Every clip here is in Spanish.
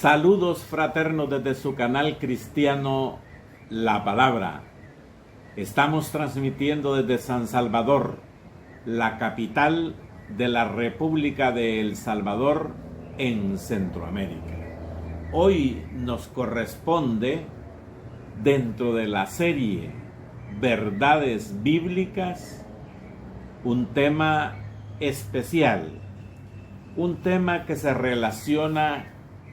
Saludos fraternos desde su canal cristiano La Palabra. Estamos transmitiendo desde San Salvador, la capital de la República de El Salvador en Centroamérica. Hoy nos corresponde, dentro de la serie Verdades Bíblicas, un tema especial, un tema que se relaciona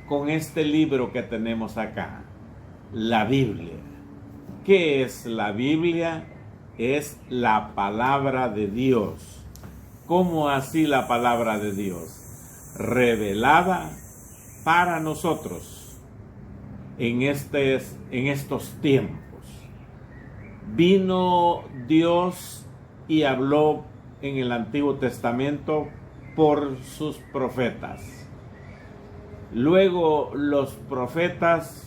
con este libro que tenemos acá, la Biblia. ¿Qué es la Biblia? Es la palabra de Dios. ¿Cómo así la palabra de Dios? Revelada para nosotros en estos tiempos. Vino Dios y habló en el Antiguo Testamento por sus profetas. Luego los profetas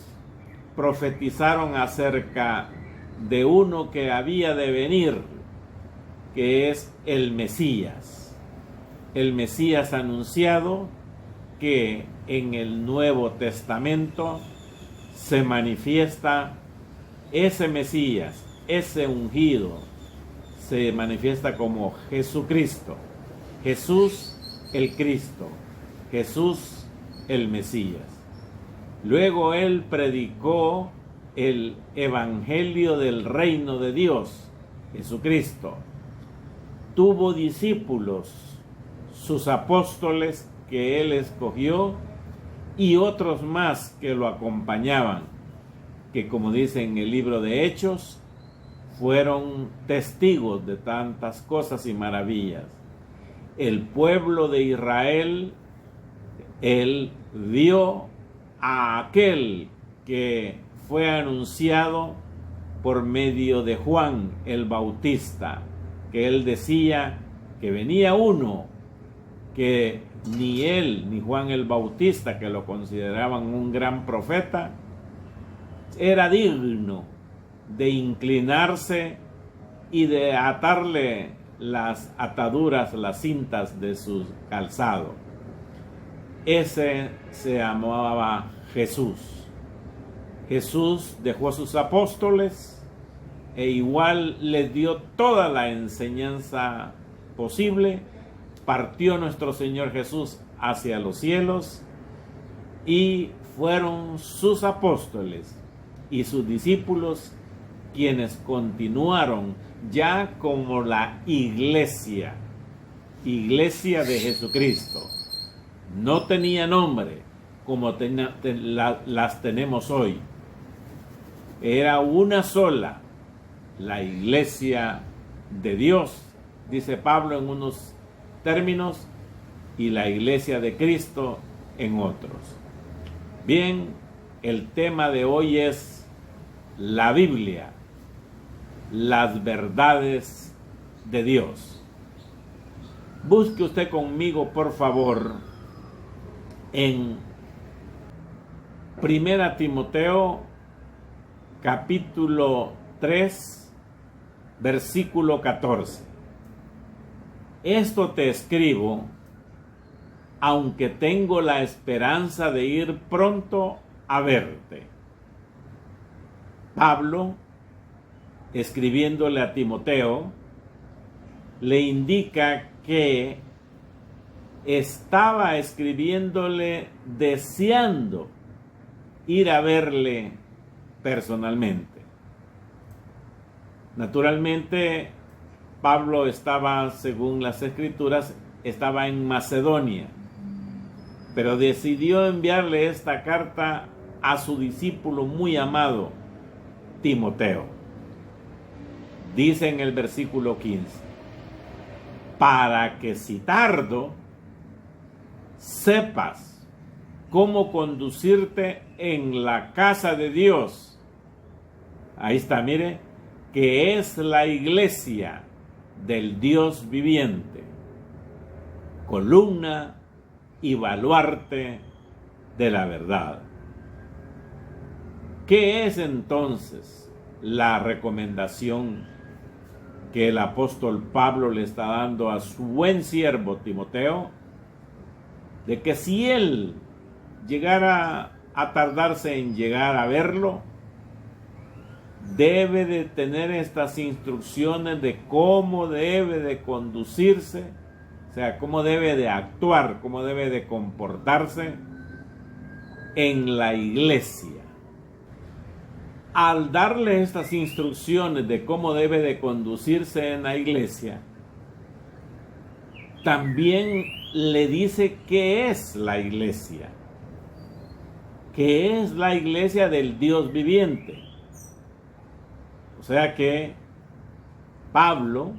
profetizaron acerca de uno que había de venir, que es el Mesías. El Mesías anunciado, que en el Nuevo Testamento se manifiesta ese Mesías, ese ungido, se manifiesta como Jesucristo. Jesús el Cristo, Jesús el Mesías. Luego él predicó el evangelio del reino de Dios, Jesucristo. Tuvo discípulos, sus apóstoles que él escogió y otros más que lo acompañaban, que como dice en el libro de Hechos, fueron testigos de tantas cosas y maravillas. El pueblo de Israel, él vio a aquel que fue anunciado por medio de Juan el Bautista, que él decía que venía uno que ni él ni Juan el Bautista, que lo consideraban un gran profeta, era digno de inclinarse y de atarle las ataduras, las cintas de su calzado. Ese se llamaba Jesús. Jesús dejó a sus apóstoles e igual les dio toda la enseñanza posible. Partió nuestro Señor Jesús hacia los cielos y fueron sus apóstoles y sus discípulos quienes continuaron ya como la iglesia de Jesucristo. No tenía nombre como las tenemos hoy. Era una sola, la iglesia de Dios, dice Pablo en unos términos, y la iglesia de Cristo en otros. Bien, el tema de hoy es la Biblia, las verdades de Dios. Busque usted conmigo, por favor, en 1 Timoteo capítulo 3, versículo 14. Esto te escribo, aunque tengo la esperanza de ir pronto a verte. Pablo, escribiéndole a Timoteo, le indica que estaba escribiéndole deseando ir a verle personalmente. Naturalmente, Pablo estaba, según las Escrituras, estaba en Macedonia, pero decidió enviarle esta carta a su discípulo muy amado, Timoteo. Dice en el versículo 15, para que si tardo, sepas cómo conducirte en la casa de Dios. Ahí está, mire, que es la iglesia del Dios viviente, columna y baluarte de la verdad. ¿Qué es entonces la recomendación que el apóstol Pablo le está dando a su buen siervo Timoteo? De que si él llegara a tardarse en llegar a verlo, debe de tener estas instrucciones de cómo debe de conducirse, o sea, cómo debe de actuar, cómo debe de comportarse en la iglesia. Al darle estas instrucciones de cómo debe de conducirse en la iglesia, también le dice qué es la iglesia, que es la iglesia del Dios viviente. O sea que Pablo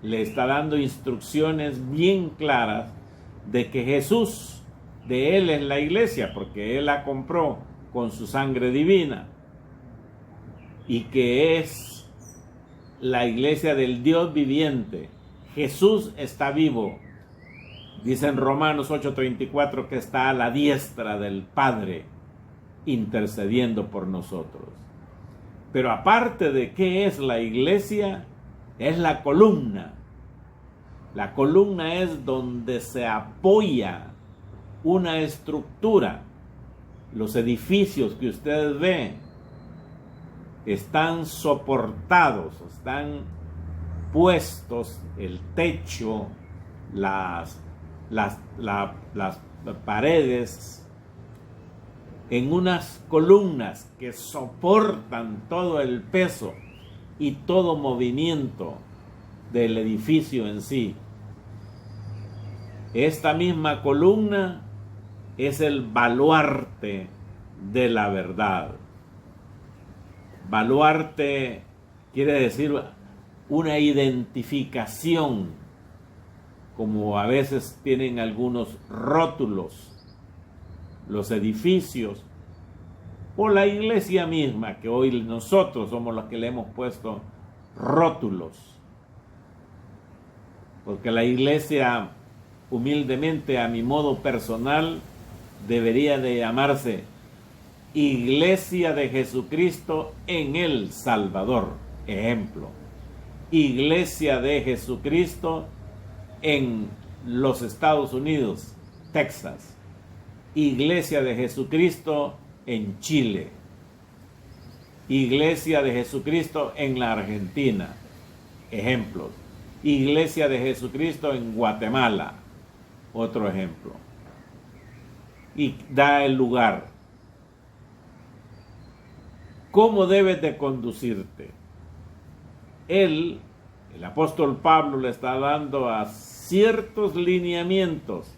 le está dando instrucciones bien claras de que Jesús, de él es la iglesia, porque él la compró con su sangre divina, y que es la iglesia del Dios viviente. Jesús está vivo. Dice en Romanos 8:34 que está a la diestra del Padre intercediendo por nosotros. Pero aparte de qué es la iglesia, es la columna. La columna es donde se apoya una estructura. Los edificios que ustedes ven están soportados, están puestos, el techo, las paredes, en unas columnas que soportan todo el peso y todo movimiento del edificio en sí. Esta misma columna es el baluarte de la verdad. Baluarte quiere decir una identificación, como a veces tienen algunos rótulos, los edificios, o la iglesia misma, que hoy nosotros somos los que le hemos puesto rótulos. Porque la iglesia, humildemente, a mi modo personal, debería de llamarse Iglesia de Jesucristo en El Salvador. Ejemplo, Iglesia de Jesucristo en los Estados Unidos, Texas. Iglesia de Jesucristo en Chile. Iglesia de Jesucristo en la Argentina. Ejemplos. Iglesia de Jesucristo en Guatemala. Otro ejemplo. Y da el lugar. ¿Cómo debes de conducirte? El apóstol Pablo le está dando a ciertos lineamientos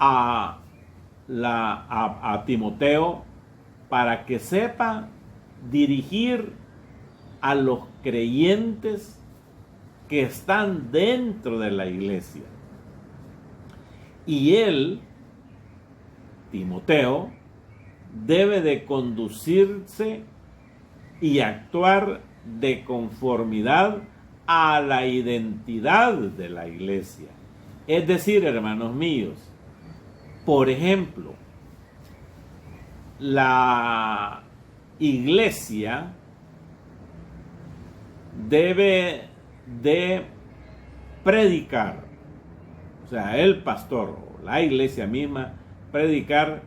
a Timoteo para que sepa dirigir a los creyentes que están dentro de la iglesia. Y él, Timoteo, debe de conducirse y actuar de conformidad a la identidad de la iglesia. Es decir, hermanos míos, por ejemplo, la iglesia debe de predicar, o sea, el pastor o la iglesia misma, predicar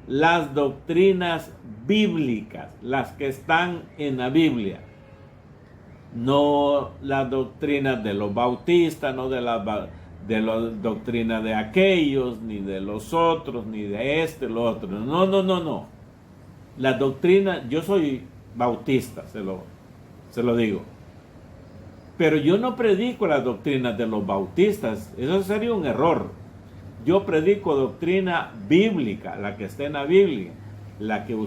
las doctrinas bíblicas, las que están en la Biblia. No las doctrinas de los bautistas, no de las doctrinas de aquellos, ni de los otros, ni de lo otro. No. La doctrina, yo soy bautista, se lo digo. Pero yo no predico las doctrinas de los bautistas, eso sería un error. Yo predico doctrina bíblica, la que está en la Biblia, la que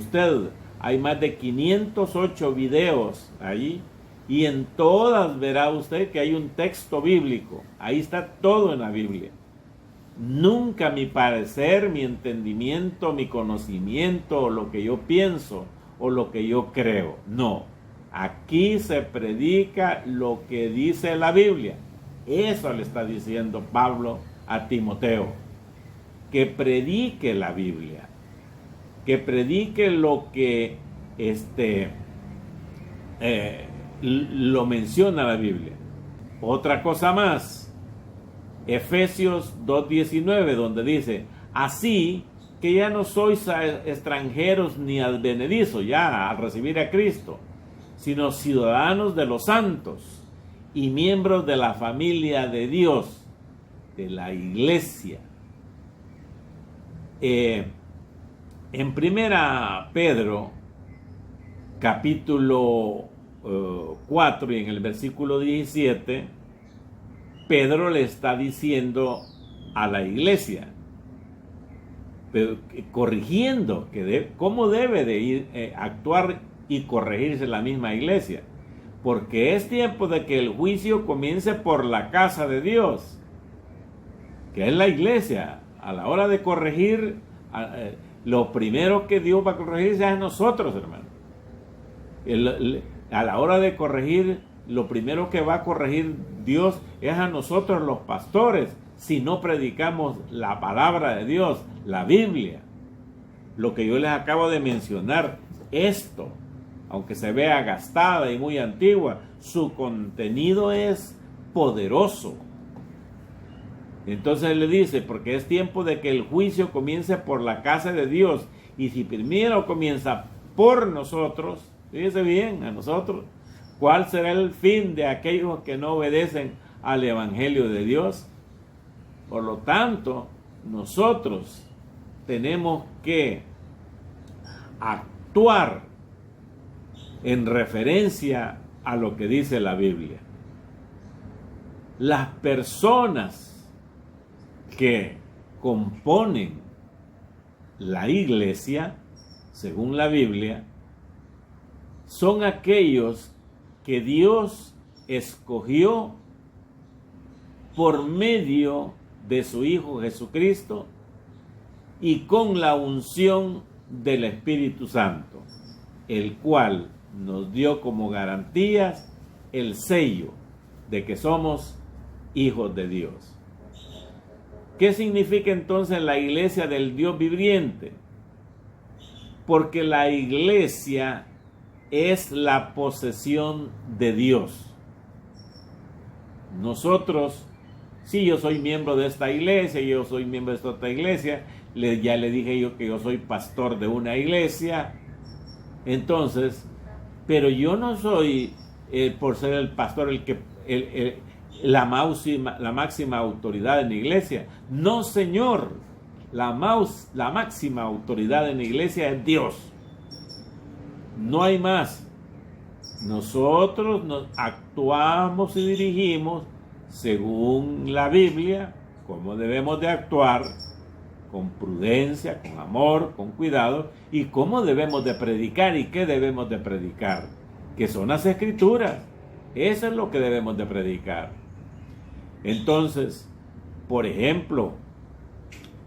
hay más de 508 videos ahí, y en todas verá usted que hay un texto bíblico. Ahí está todo en la Biblia. Nunca mi parecer, mi entendimiento, mi conocimiento, o lo que yo pienso, o lo que yo creo. No. Aquí se predica lo que dice la Biblia. Eso le está diciendo Pablo a Timoteo. Que predique la Biblia. Que predique lo que lo menciona la Biblia. Otra cosa más, Efesios 2:19, donde dice: así que ya no sois extranjeros ni advenedizos ya al recibir a Cristo, sino ciudadanos de los santos y miembros de la familia de Dios, de la iglesia. En primera Pedro, capítulo 4 y en el versículo 17, Pedro le está diciendo a la iglesia, corrigiendo cómo debe de ir actuar y corregirse la misma iglesia, porque es tiempo de que el juicio comience por la casa de Dios, que es la iglesia. A la hora de corregir, lo primero que Dios va a corregir es a nosotros, hermano. A la hora de corregir, lo primero que va a corregir Dios es a nosotros los pastores, si no predicamos la palabra de Dios, la Biblia. Lo que yo les acabo de mencionar, esto, aunque se vea gastada y muy antigua, su contenido es poderoso. Entonces le dice, porque es tiempo de que el juicio comience por la casa de Dios, y si primero comienza por nosotros, fíjese bien, a nosotros, ¿cuál será el fin de aquellos que no obedecen al Evangelio de Dios? Por lo tanto, nosotros tenemos que actuar en referencia a lo que dice la Biblia. Las personas que componen la iglesia, según la Biblia, son aquellos que Dios escogió por medio de su Hijo Jesucristo y con la unción del Espíritu Santo, el cual nos dio como garantías el sello de que somos hijos de Dios. ¿Qué significa entonces la iglesia del Dios viviente? Porque la iglesia es la posesión de Dios. Nosotros, si yo soy miembro de esta iglesia, yo soy miembro de esta otra iglesia, ya le dije yo que yo soy pastor de una iglesia, entonces, pero yo no soy, por ser el pastor, la máxima autoridad en la iglesia. No, señor. La máxima autoridad en la iglesia es Dios. No hay más. Nosotros nos actuamos y dirigimos según la Biblia, cómo debemos de actuar, con prudencia, con amor, con cuidado, y cómo debemos de predicar y qué debemos de predicar, que son las Escrituras. Eso es lo que debemos de predicar. Entonces, por ejemplo,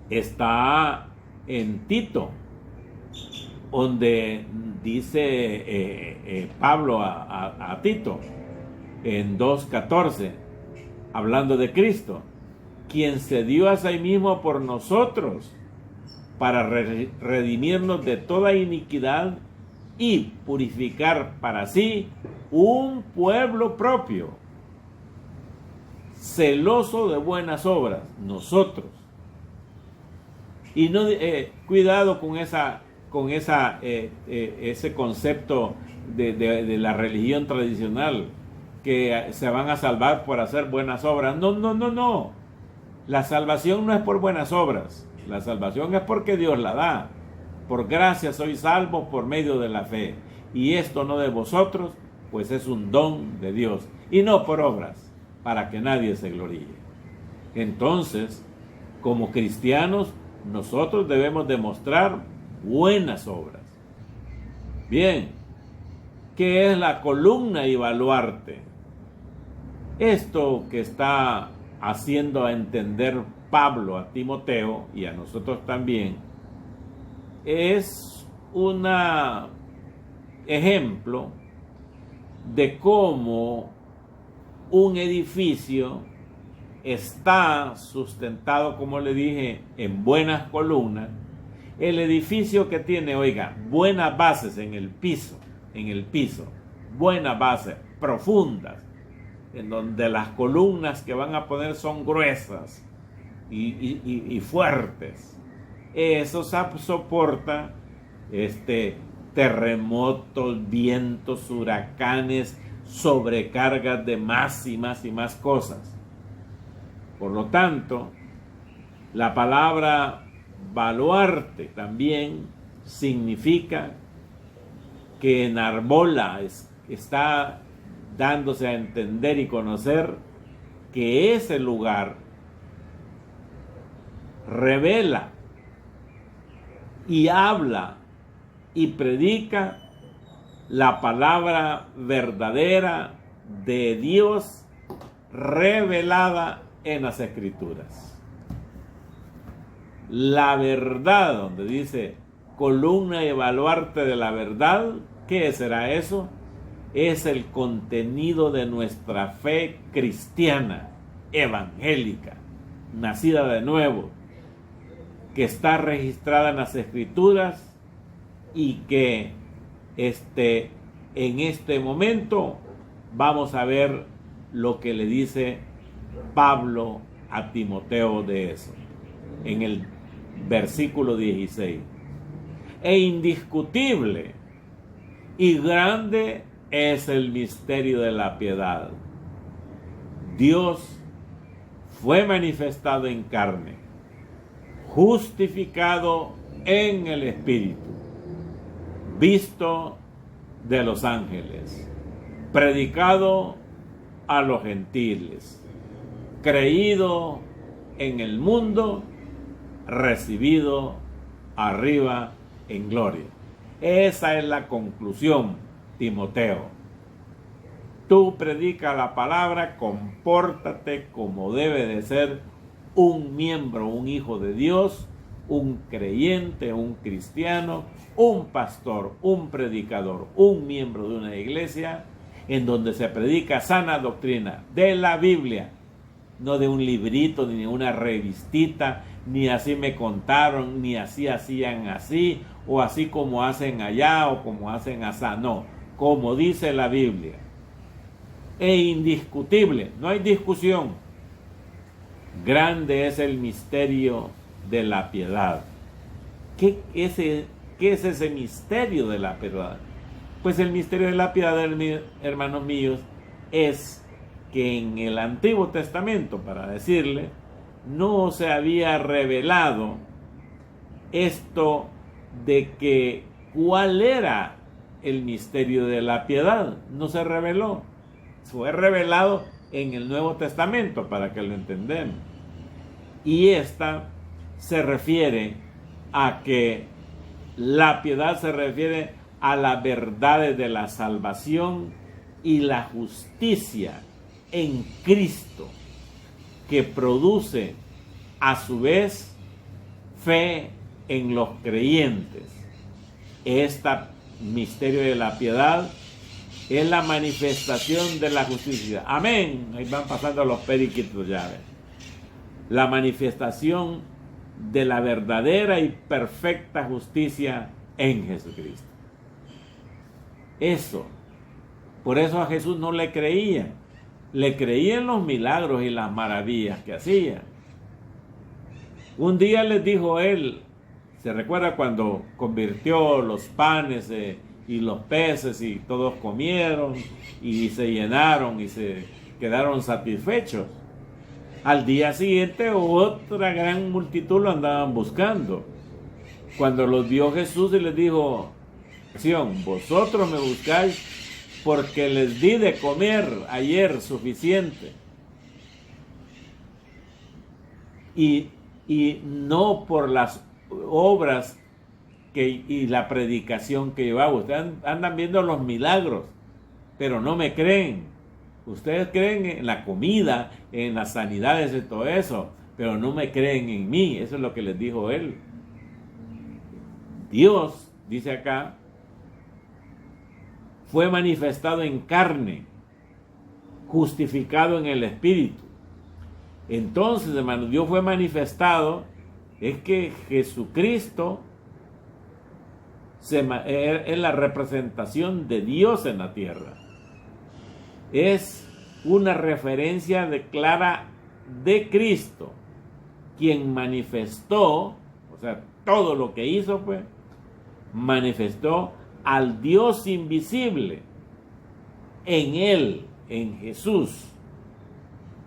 está en Tito, donde dice Pablo a Tito, en 2:14, hablando de Cristo, quien se dio a sí mismo por nosotros, para redimirnos de toda iniquidad y purificar para sí un pueblo propio, celoso de buenas obras, nosotros. Y no cuidado con ese concepto de la religión tradicional, que se van a salvar por hacer buenas obras. No. La salvación no es por buenas obras. La salvación es porque Dios la da. Por gracia sois salvos por medio de la fe. Y esto no de vosotros, pues es un don de Dios. Y no por obras, para que nadie se gloríe. Entonces, como cristianos, nosotros debemos demostrar buenas obras. Bien, ¿qué es la columna y baluarte? Esto que está haciendo a entender Pablo a Timoteo y a nosotros también, es un ejemplo de cómo un edificio está sustentado, como le dije, en buenas columnas. El edificio que tiene, oiga, buenas bases en el piso, buenas bases profundas, en donde las columnas que van a poner son gruesas y fuertes. eso soporta terremotos, vientos, huracanes, sobrecargas de más y más y más cosas. Por lo tanto, la palabra baluarte también significa que enarbola, está dándose a entender y conocer que ese lugar revela y habla y predica la palabra verdadera de Dios revelada en las Escrituras. La verdad, donde dice columna y baluarte de la verdad, ¿qué será eso? Es el contenido de nuestra fe cristiana, evangélica, nacida de nuevo, que está registrada en las Escrituras y que en este momento vamos a ver lo que le dice Pablo a Timoteo de eso, en el versículo 16. E indiscutible y grande es el misterio de la piedad. Dios fue manifestado en carne, justificado en el Espíritu, visto de los ángeles, predicado a los gentiles, creído en el mundo, recibido arriba en gloria. Esa es la conclusión, Timoteo. Tú predica la palabra, compórtate como debe de ser un miembro, un hijo de Dios, un creyente, un cristiano, un pastor, un predicador, un miembro de una iglesia en donde se predica sana doctrina de la Biblia, no de un librito, ni de una revistita, ni así me contaron, ni así hacían así, o así como hacen allá, o como hacen asá. No, como dice la Biblia. E indiscutible, no hay discusión. Grande es el misterio de la piedad. ¿Qué es ese misterio de la piedad? Pues el misterio de la piedad, hermanos míos, es que en el Antiguo Testamento, para decirle, no se había revelado esto de que cuál era el misterio de la piedad. No se reveló. Fue revelado en el Nuevo Testamento, para que lo entendamos. Y esta se refiere a que la piedad se refiere a las verdades de la salvación y la justicia en Cristo, que produce a su vez fe en los creyentes. Este misterio de la piedad es la manifestación de la justicia. Amén. Ahí van pasando los periquitos ya. La manifestación de la verdadera y perfecta justicia en Jesucristo. Eso. Por eso a Jesús no le creían. Le creían los milagros y las maravillas que hacía. Un día les dijo él, ¿se recuerda cuando convirtió los panes y los peces y todos comieron y se llenaron y se quedaron satisfechos? Al día siguiente otra gran multitud lo andaban buscando. Cuando los vio Jesús y les dijo, vosotros me buscáis porque les di de comer ayer suficiente. Y no por las obras y la predicación que llevaba. Ustedes andan viendo los milagros, pero no me creen. Ustedes creen en la comida, en las sanidades y todo eso, pero no me creen en mí. Eso es lo que les dijo él. Dios, dice acá, fue manifestado en carne, justificado en el Espíritu. Entonces, hermanos, Dios fue manifestado, es que Jesucristo es la representación de Dios en la tierra. Es una referencia clara de Cristo, quien manifestó, o sea, todo lo que hizo, pues, manifestó al Dios invisible en él, en Jesús.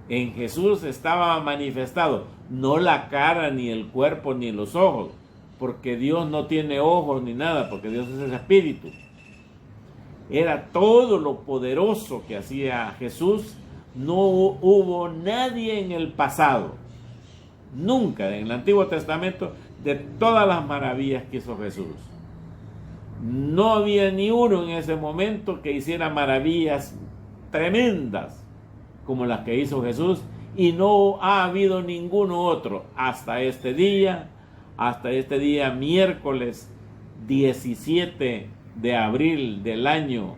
En Jesús estaba manifestado, no la cara, ni el cuerpo, ni los ojos, porque Dios no tiene ojos ni nada, porque Dios es el Espíritu. Era todo lo poderoso que hacía Jesús. No hubo nadie en el pasado, nunca en el Antiguo Testamento, de todas las maravillas que hizo Jesús. No había ni uno en ese momento que hiciera maravillas tremendas como las que hizo Jesús, y no ha habido ninguno otro hasta este día miércoles 17 de abril del año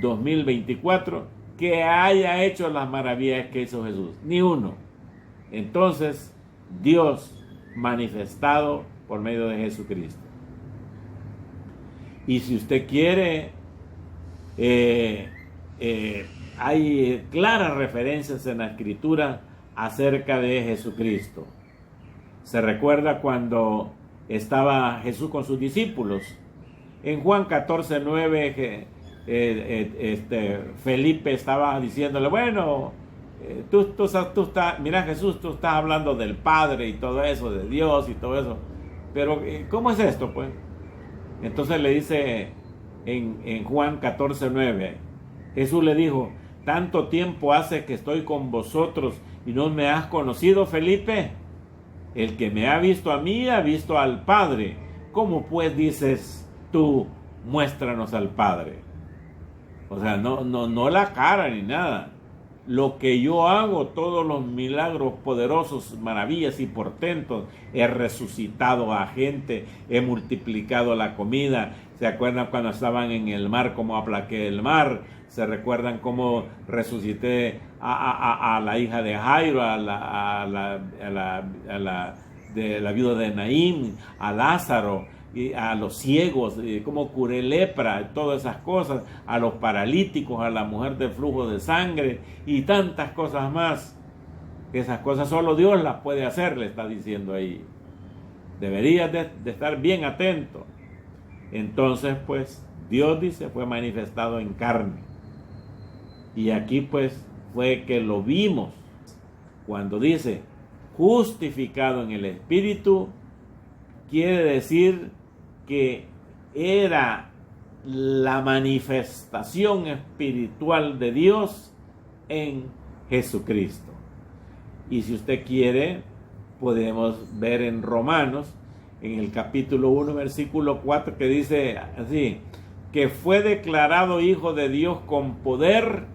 2024, que haya hecho las maravillas que hizo Jesús. Ni uno. Entonces, Dios manifestado por medio de Jesucristo. Y si usted quiere, hay claras referencias en la Escritura acerca de Jesucristo. Se recuerda cuando estaba Jesús con sus discípulos. En Juan 14:9, Felipe estaba diciéndole, bueno, tú estás, mira Jesús, tú estás hablando del Padre y todo eso, de Dios y todo eso, pero ¿cómo es esto, pues? Entonces le dice en Juan 14:9, Jesús le dijo, ¿tanto tiempo hace que estoy con vosotros y no me has conocido, Felipe? El que me ha visto a mí, ha visto al Padre. ¿Cómo pues dices tú, muéstranos al Padre? O sea, no la cara ni nada. Lo que yo hago, todos los milagros poderosos, maravillas y portentos, he resucitado a gente, he multiplicado la comida. ¿Se acuerdan cuando estaban en el mar, cómo aplaqué el mar? ¿Se recuerdan cómo resucité a la hija de Jairo, a la viuda de Naín, a Lázaro, y a los ciegos, cómo curé lepra, todas esas cosas, a los paralíticos, a la mujer del flujo de sangre y tantas cosas más? Esas cosas solo Dios las puede hacer, le está diciendo ahí. Deberías de estar bien atento. Entonces, pues, Dios, dice, fue manifestado en carne. Y aquí, pues, fue que lo vimos. Cuando dice, justificado en el Espíritu, quiere decir que era la manifestación espiritual de Dios en Jesucristo. Y si usted quiere, podemos ver en Romanos, en el capítulo 1, versículo 4, que dice así, que fue declarado Hijo de Dios con poder,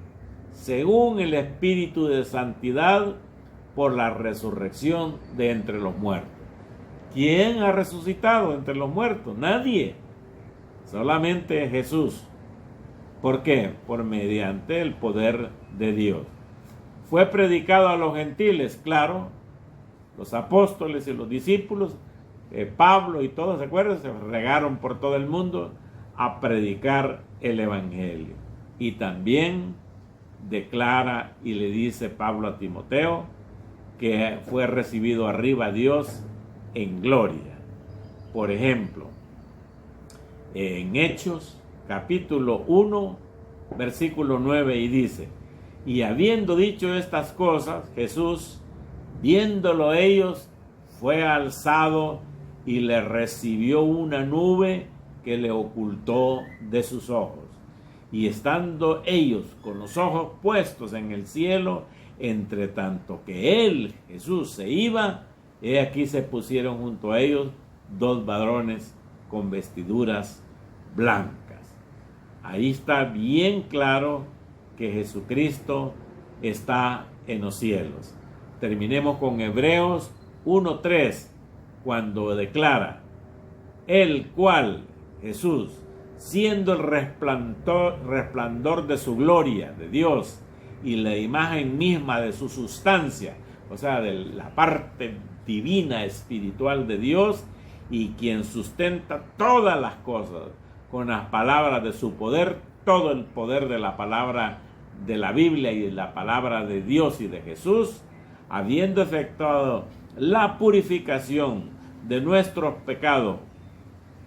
según el Espíritu de Santidad, por la resurrección de entre los muertos. ¿Quién ha resucitado entre los muertos? Nadie. Solamente Jesús. ¿Por qué? Por mediante el poder de Dios. Fue predicado a los gentiles, claro. Los apóstoles y los discípulos, Pablo y todos, ¿se acuerdan? Se regaron por todo el mundo a predicar el Evangelio. Y también declara y le dice Pablo a Timoteo que fue recibido arriba a Dios en gloria. Por ejemplo, en Hechos capítulo 1 versículo 9, y dice, y habiendo dicho estas cosas, Jesús, viéndolo ellos, fue alzado y le recibió una nube que le ocultó de sus ojos. Y estando ellos con los ojos puestos en el cielo, entre tanto que él, Jesús, se iba, he aquí se pusieron junto a ellos dos varones con vestiduras blancas. Ahí está bien claro que Jesucristo está en los cielos. Terminemos con Hebreos 1:3, cuando declara, el cual, Jesús, siendo el resplandor de su gloria, de Dios, y la imagen misma de su sustancia, o sea, de la parte divina, espiritual de Dios, y quien sustenta todas las cosas con las palabras de su poder, todo el poder de la palabra de la Biblia y de la palabra de Dios y de Jesús, habiendo efectuado la purificación de nuestros pecados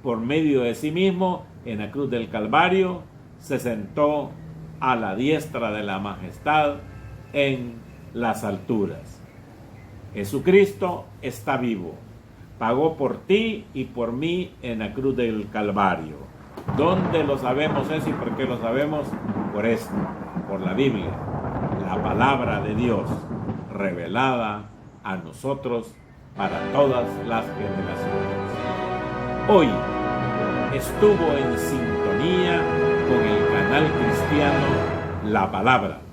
por medio de sí mismo en la cruz del Calvario, se sentó a la diestra de la majestad en las alturas. Jesucristo está vivo. Pagó por ti y por mí en la cruz del Calvario. ¿Dónde lo sabemos eso y por qué lo sabemos? Por esto, por la Biblia, la palabra de Dios revelada a nosotros para todas las generaciones. Hoy estuvo en sintonía con el canal cristiano La Palabra.